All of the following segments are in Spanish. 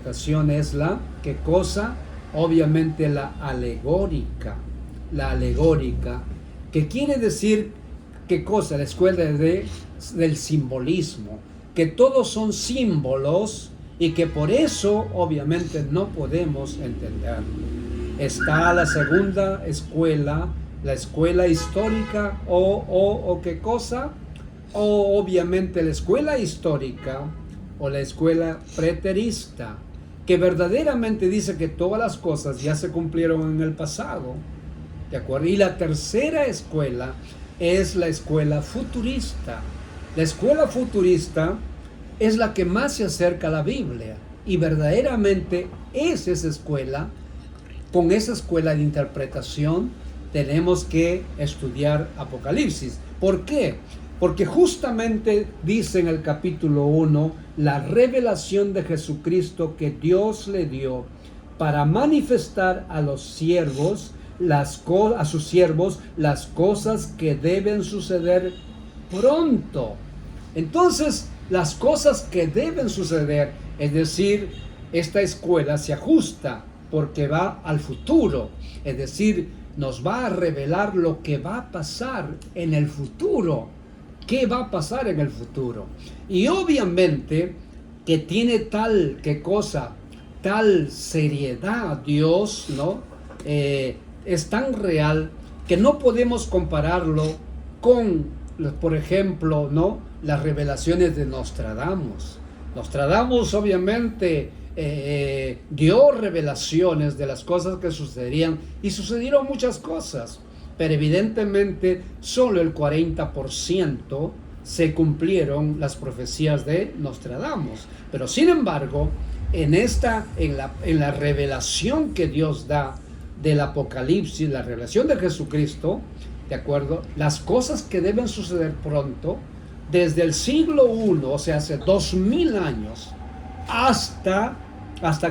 interpretación es la, ¿qué cosa? Obviamente la alegórica. La alegórica, que quiere decir, ¿qué cosa? La escuela del simbolismo, que todos son símbolos y que por eso obviamente no podemos entenderlo. Está la segunda escuela, la escuela histórica o ¿qué cosa? O obviamente la escuela histórica o la escuela preterista, que verdaderamente dice que todas las cosas ya se cumplieron en el pasado, ¿de acuerdo? Y la tercera escuela es la escuela futurista. La escuela futurista es la que más se acerca a la Biblia y verdaderamente es esa escuela. Con esa escuela de interpretación tenemos que estudiar Apocalipsis. ¿Por qué? Porque justamente dice en el capítulo 1 la revelación de Jesucristo que Dios le dio para manifestar a los siervos, a sus siervos, las cosas que deben suceder pronto. Entonces, las cosas que deben suceder, es decir, esta escuela se ajusta porque va al futuro, es decir, nos va a revelar lo que va a pasar en el futuro. ¿Qué va a pasar en el futuro? Y obviamente que tiene tal seriedad Dios, ¿no? Es tan real que no podemos compararlo con, por ejemplo, ¿no?, las revelaciones de Nostradamus. Nostradamus obviamente dio revelaciones de las cosas que sucederían y sucedieron muchas cosas, pero evidentemente solo el 40% se cumplieron las profecías de Nostradamus. Pero sin embargo, en la revelación que Dios da del Apocalipsis, la revelación de Jesucristo, ¿de acuerdo? Las cosas que deben suceder pronto, desde el siglo I, o sea, hace 2000 años, hasta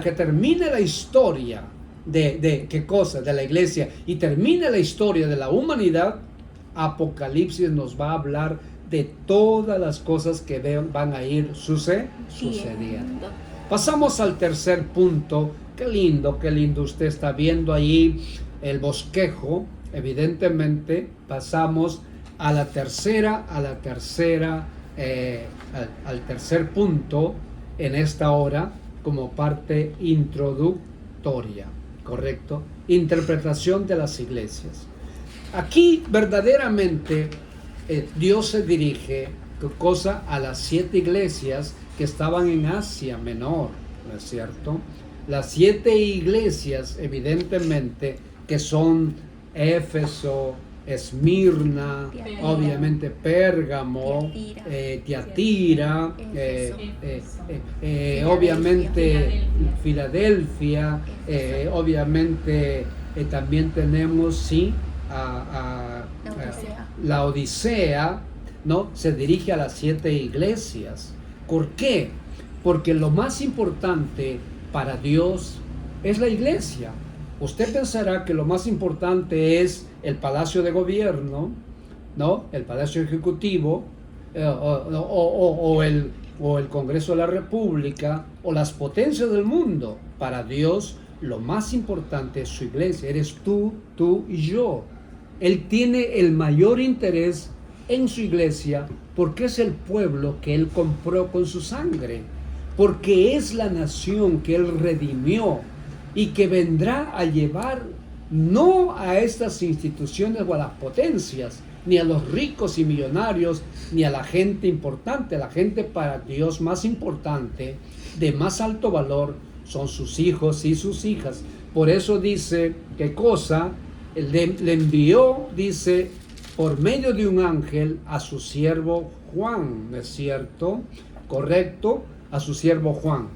que termine la historia de ¿qué cosa? De la iglesia y termine la historia de la humanidad, Apocalipsis nos va a hablar de todas las cosas que van a ir sucediendo. Pasamos al tercer punto. Qué lindo usted está viendo ahí el bosquejo. Evidentemente pasamos al tercer punto en esta hora como parte introductoria, ¿correcto? Interpretación de las iglesias. Aquí verdaderamente Dios se dirige a las 7 iglesias que estaban en Asia Menor, ¿no es cierto? Las 7 iglesias evidentemente que son Éfeso, Esmirna, obviamente Pérgamo, Tiatira, obviamente Filadelfia, obviamente también tenemos la Odisea, ¿no? Se dirige a las 7 iglesias. ¿Por qué? Porque lo más importante para Dios es la iglesia. Usted pensará que lo más importante es el palacio de gobierno, ¿no?, el palacio ejecutivo, o el Congreso de la República, o las potencias del mundo. Para Dios, lo más importante es su iglesia. Eres tú y yo. Él tiene el mayor interés en su iglesia porque es el pueblo que Él compró con su sangre, porque es la nación que Él redimió y que vendrá a llevar no a estas instituciones o a las potencias, ni a los ricos y millonarios, ni a la gente importante. La gente para Dios más importante, de más alto valor, son sus hijos y sus hijas. Por eso dice, ¿qué cosa? Le envió, dice, por medio de un ángel a su siervo Juan, ¿no es cierto? Correcto, a su siervo Juan.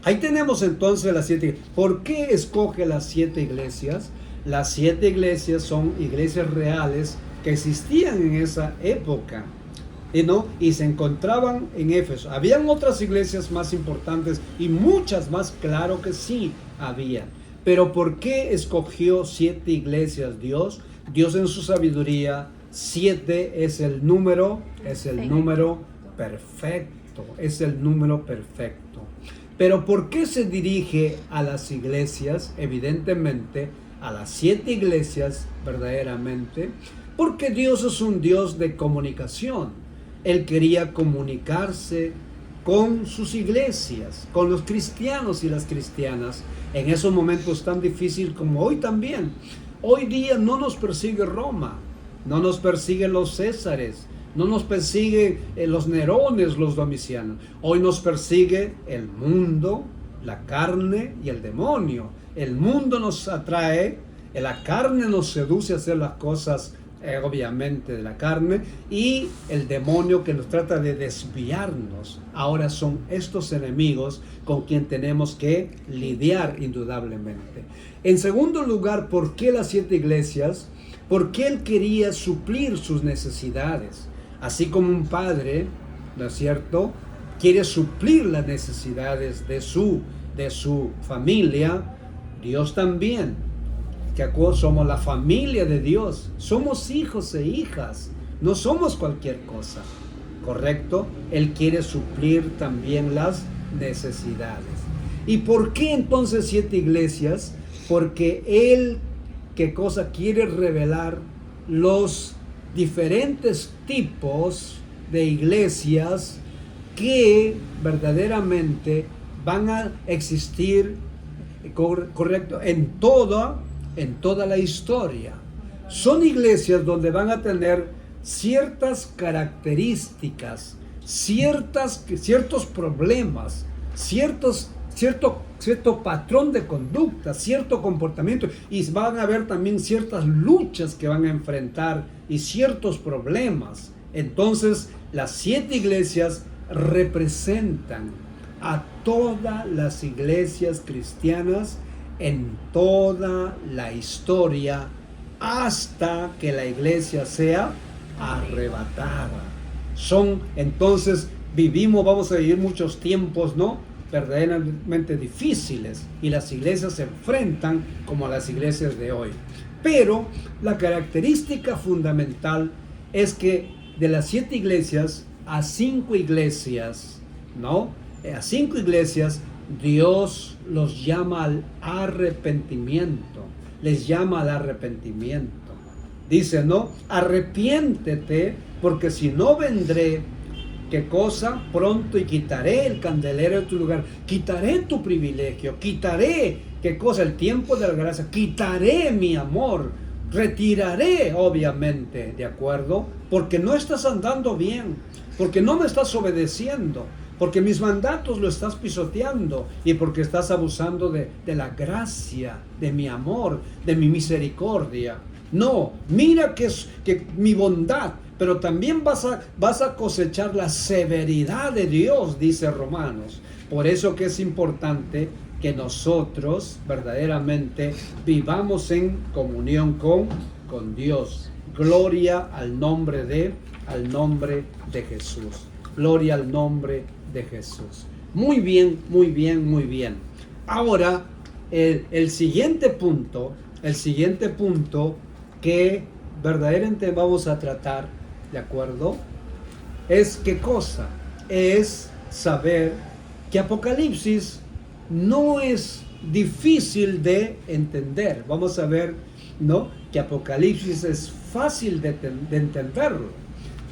Ahí tenemos entonces las 7. ¿Por qué escoge las 7 iglesias? Las 7 iglesias son iglesias reales que existían en esa época, ¿no? Y se encontraban en Éfeso. Habían otras iglesias más importantes y muchas más, claro que sí había. Pero ¿por qué escogió 7 iglesias Dios? Dios en su sabiduría, 7 es el número perfecto. Es el número perfecto. Pero ¿por qué se dirige a las iglesias? Evidentemente, a las 7 iglesias verdaderamente, porque Dios es un Dios de comunicación. Él quería comunicarse con sus iglesias, con los cristianos y las cristianas, en esos momentos tan difíciles como hoy también. Hoy día no nos persigue Roma, no nos persiguen los Césares, no nos persiguen los Nerones, los Domicianos. Hoy nos persigue el mundo, la carne y el demonio. El mundo nos atrae, la carne nos seduce a hacer las cosas obviamente de la carne, y el demonio que nos trata de desviarnos. Ahora son estos enemigos con quien tenemos que lidiar indudablemente. En segundo lugar, ¿por qué las 7 iglesias? Porque Él quería suplir sus necesidades. Así como un padre, ¿no es cierto?, quiere suplir las necesidades de su familia, Dios también, que somos la familia de Dios, somos hijos e hijas, no somos cualquier cosa, ¿correcto? Él quiere suplir también las necesidades. ¿Y por qué entonces 7 iglesias? Porque Él, ¿qué cosa? Quiere revelar los diferentes tipos de iglesias que verdaderamente van a existir, correcto, en toda la historia. Son iglesias donde van a tener ciertas características, ciertos problemas, cierto patrón de conducta, cierto comportamiento, y van a haber también ciertas luchas que van a enfrentar y ciertos problemas. Entonces, las 7 iglesias representan a todas las iglesias cristianas en toda la historia, hasta que la iglesia sea arrebatada. Entonces, vamos a vivir muchos tiempos, ¿no?, verdaderamente difíciles, y las iglesias se enfrentan como a las iglesias de hoy. Pero la característica fundamental es que de las 7 iglesias, a 5 iglesias, ¿no?, a 5 iglesias, Dios los llama al arrepentimiento, les llama al arrepentimiento. Dice, ¿no?, arrepiéntete, porque si no vendré, ¿qué cosa? Pronto, y quitaré el candelero de tu lugar, quitaré tu privilegio, quitaré, ¿qué cosa? El tiempo de la gracia, quitaré mi amor, retiraré, obviamente, ¿de acuerdo? Porque no estás andando bien, porque no me estás obedeciendo, porque mis mandatos lo estás pisoteando, y porque estás abusando de la gracia, de mi amor, de mi misericordia. No, mira que mi bondad, pero también vas a cosechar la severidad de Dios, dice Romanos. Por eso que es importante que nosotros verdaderamente vivamos en comunión con Dios. Gloria al nombre de Jesús. Gloria al nombre de Jesús. Muy bien, muy bien, muy bien. Ahora, el siguiente punto que verdaderamente vamos a tratar, ¿de acuerdo?, es ¿qué cosa? Es saber que Apocalipsis no es difícil de entender. Vamos a ver, ¿no?, que Apocalipsis es fácil de entenderlo,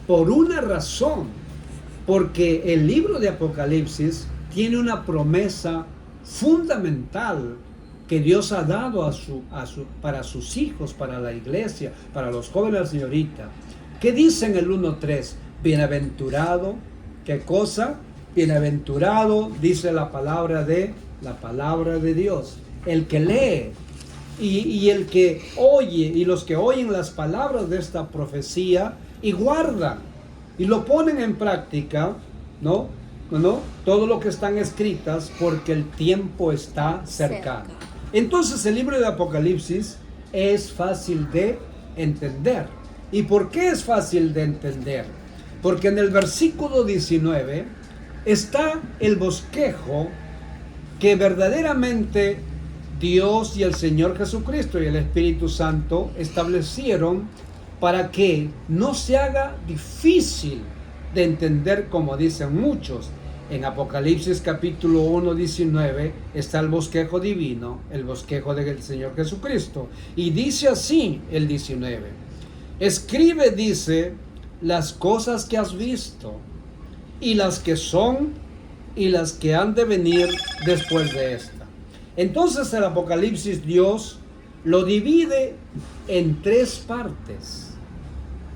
por una razón, porque el libro de Apocalipsis tiene una promesa fundamental que Dios ha dado para sus hijos, para la iglesia, para los jóvenes, la señorita. ¿Qué dice en el 1:3? Bienaventurado, ¿qué cosa? Bienaventurado, dice la palabra de Dios, el que lee y el que oye, y los que oyen las palabras de esta profecía y guardan y lo ponen en práctica, ¿no? Todo lo que están escritas, porque el tiempo está cercano. Entonces el libro de Apocalipsis es fácil de entender. ¿Y por qué es fácil de entender? Porque en el versículo 19 está el bosquejo que verdaderamente Dios y el Señor Jesucristo y el Espíritu Santo establecieron para que no se haga difícil de entender, como dicen muchos. En Apocalipsis capítulo 1, 19 está el bosquejo divino, el bosquejo del Señor Jesucristo. Y dice así el 19. Escribe, dice, las cosas que has visto, y las que son, y las que han de venir después de esta. Entonces el Apocalipsis Dios lo divide en tres partes.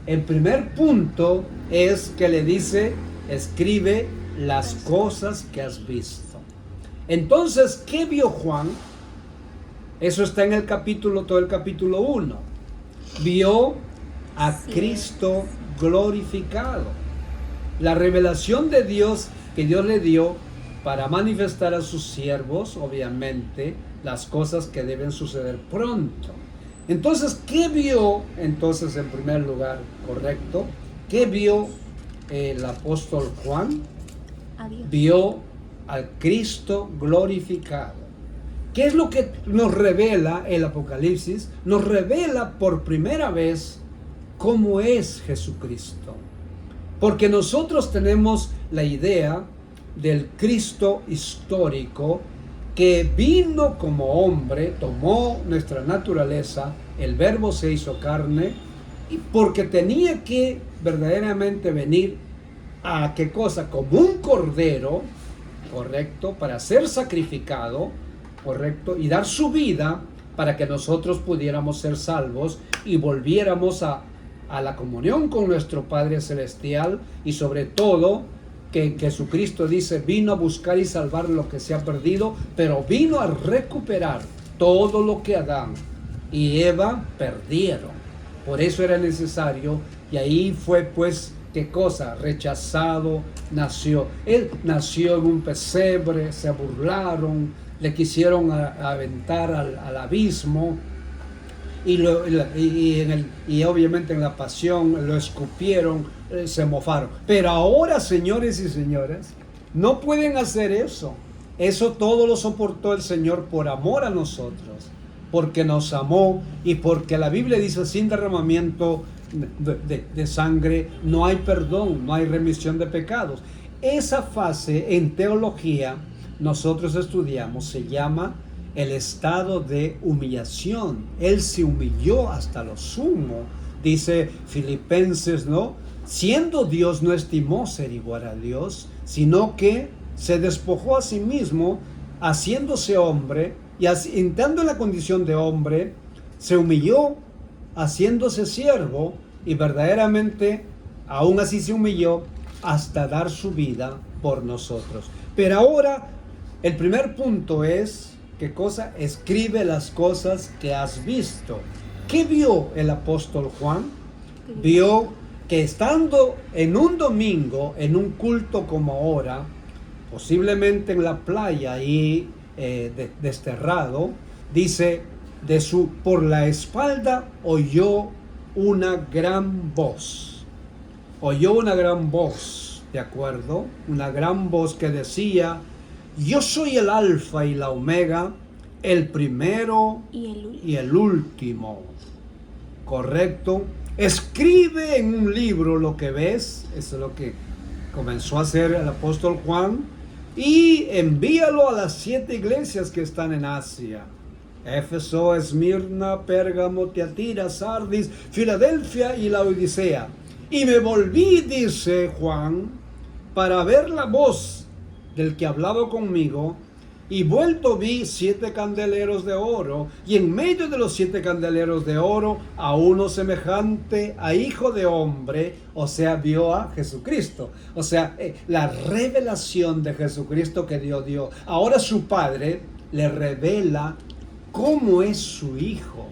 El primer punto es que le dice, escribe las cosas que has visto. Entonces, ¿qué vio Juan? Eso está en el capítulo, todo el capítulo 1. Vio a Cristo glorificado. La revelación de Dios que Dios le dio para manifestar a sus siervos, obviamente, las cosas que deben suceder pronto. Entonces, ¿qué vio? Entonces, en primer lugar, correcto, ¿qué vio el apóstol Juan? Vio al Cristo glorificado. ¿Qué es lo que nos revela el Apocalipsis? Nos revela por primera vez cómo es Jesucristo. Porque nosotros tenemos la idea del Cristo histórico que vino como hombre, tomó nuestra naturaleza, el Verbo se hizo carne, y porque tenía que verdaderamente venir a qué cosa, como un cordero, correcto, para ser sacrificado, correcto, y dar su vida para que nosotros pudiéramos ser salvos y volviéramos a la comunión con nuestro Padre Celestial, y sobre todo que Jesucristo dice, vino a buscar y salvar lo que se ha perdido, pero vino a recuperar todo lo que Adán y Eva perdieron. Por eso era necesario, y ahí fue pues, ¿qué cosa? Rechazado, nació. Él nació en un pesebre, se burlaron, le quisieron aventar al abismo, y obviamente en la pasión lo escupieron, se mofaron. Pero ahora, señores y señoras, no pueden hacer eso. Eso todo lo soportó el Señor por amor a nosotros, porque nos amó, y porque la Biblia dice, sin derramamiento de sangre no hay perdón, no hay remisión de pecados. Esa fase en teología nosotros estudiamos, se llama el estado de humillación. Él se humilló hasta lo sumo. Dice Filipenses, ¿no? Siendo Dios, no estimó ser igual a Dios, sino que se despojó a sí mismo, haciéndose hombre, y entrando en la condición de hombre, se humilló, haciéndose siervo, y verdaderamente, aún así se humilló, hasta dar su vida por nosotros. Pero ahora, el primer punto es, ¿qué cosa? Escribe las cosas que has visto. ¿Qué vio el apóstol Juan? Vio que estando en un domingo, en un culto como ahora, posiblemente en la playa ahí desterrado, dice, por la espalda oyó una gran voz. Oyó una gran voz, ¿de acuerdo? Una gran voz que decía, yo soy el alfa y la omega, el primero y el último. ¿Correcto? Escribe en un libro lo que ves. Eso es lo que comenzó a hacer el apóstol Juan. Y envíalo a las 7 iglesias que están en Asia: Éfeso, Esmirna, Pérgamo, Tiatira, Sardis, Filadelfia y Laodicea. Y me volví, dice Juan, para ver la voz del que hablaba conmigo, y vuelto vi 7 candeleros de oro, y en medio de los 7 candeleros de oro a uno semejante a hijo de hombre, o sea, vio a Jesucristo. O sea, la revelación de Jesucristo que Dios dio. Ahora su Padre le revela cómo es su hijo,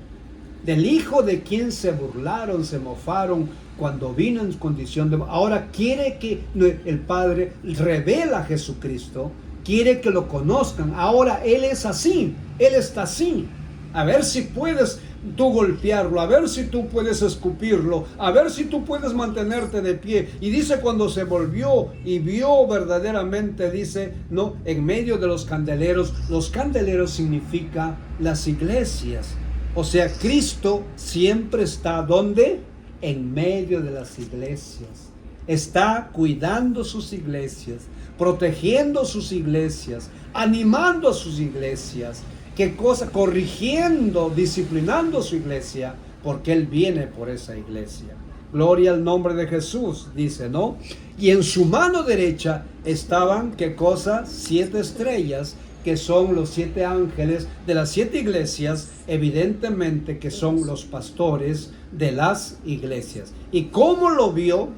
del hijo de quien se burlaron, se mofaron cuando vino en condición de... Ahora quiere que el Padre revela a Jesucristo, quiere que lo conozcan. Ahora Él es así, Él está así. A ver si puedes tú golpearlo, a ver si tú puedes escupirlo, a ver si tú puedes mantenerte de pie. Y dice, cuando se volvió y vio verdaderamente, dice, no, en medio de los candeleros significa las iglesias. O sea, Cristo siempre está, ¿dónde? En medio de las iglesias. Está cuidando sus iglesias. protegiendo sus iglesias, animando a sus iglesias, ¿qué cosa? Corrigiendo, disciplinando su iglesia, porque Él viene por esa iglesia. Gloria al nombre de Jesús, dice, ¿no? Y en su mano derecha estaban, ¿qué cosa? 7 estrellas, que son los 7 ángeles de las 7 iglesias, evidentemente que son los pastores de las iglesias. ¿Y cómo lo vio?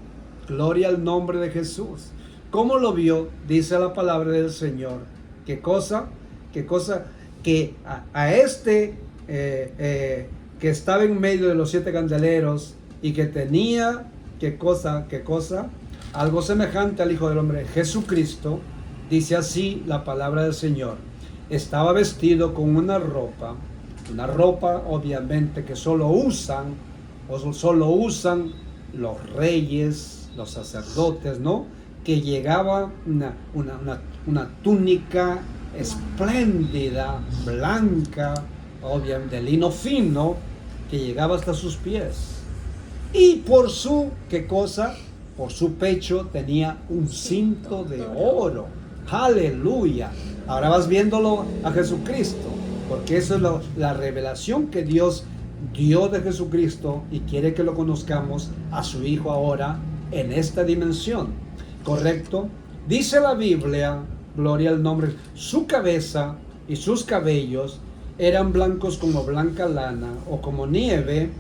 Gloria al nombre de Jesús. ¿Cómo lo vio? Dice la palabra del Señor. ¿Qué cosa? ¿Qué cosa? Que a este que estaba en medio de los 7 candeleros y que tenía, ¿qué cosa? ¿Qué cosa? Algo semejante al Hijo del Hombre, Jesucristo. Dice así la palabra del Señor. Estaba vestido con una ropa obviamente que solo usan los reyes, los sacerdotes, ¿no? Que llegaba una túnica espléndida, blanca, obviamente de lino fino, que llegaba hasta sus pies. Y por su, ¿qué cosa? Por su pecho tenía un cinto de oro. Aleluya. Ahora vas viéndolo a Jesucristo, porque eso es la revelación que Dios dio de Jesucristo y quiere que lo conozcamos a su Hijo ahora en esta dimensión. ¿Correcto? Dice la Biblia, gloria al nombre, su cabeza y sus cabellos eran blancos como blanca lana o como nieve,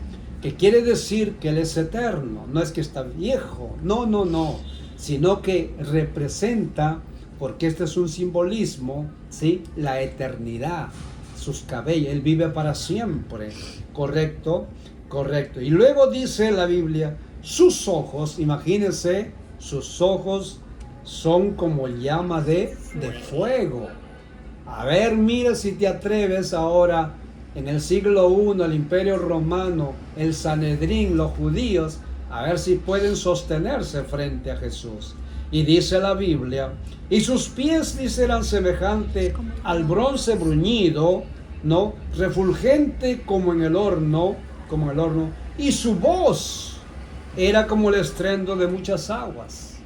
que quiere decir que Él es eterno, no es que está viejo, no, sino que representa, porque este es un simbolismo, ¿sí? La eternidad, sus cabellos, Él vive para siempre, correcto. Y luego dice la Biblia, sus ojos, imagínense, sus ojos son como llama de fuego. A ver, mira si te atreves ahora, en el siglo I, el Imperio Romano, el Sanedrín, los judíos, a ver si pueden sostenerse frente a Jesús. Y dice la Biblia, y sus pies, dice, eran semejante al bronce bruñido, ¿no? Refulgente como en el horno, y su voz era como el estruendo de muchas aguas.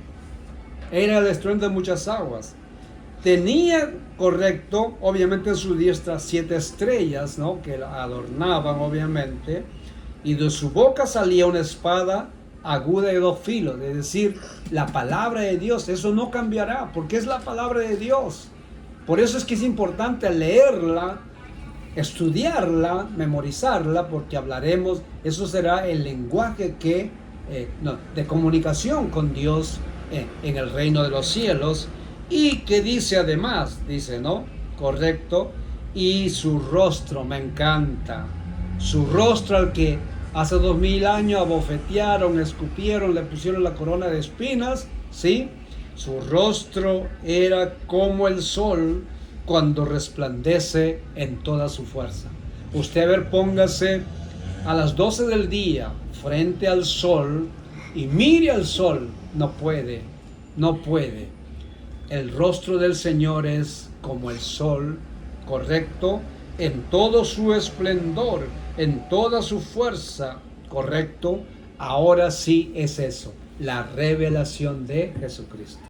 Tenía, correcto, obviamente en su diestra 7 estrellas, ¿no? Que la adornaban, obviamente, y de su boca salía una espada aguda de 2 filos, es decir, la palabra de Dios. Eso no cambiará, porque es la palabra de Dios. Por eso es que es importante leerla, estudiarla, memorizarla, porque hablaremos, eso será el lenguaje de comunicación con Dios en el reino de los cielos. Y que dice además, dice, ¿no? Correcto. Y su rostro, me encanta. Su rostro al que hace 2000 años abofetearon, escupieron, le pusieron la corona de espinas, ¿sí? Su rostro era como el sol cuando resplandece en toda su fuerza. Usted, a ver, póngase a las 12 del día frente al sol y mire al sol. No puede. El rostro del Señor es como el sol, correcto, en todo su esplendor, en toda su fuerza, correcto. Ahora sí es eso, la revelación de Jesucristo.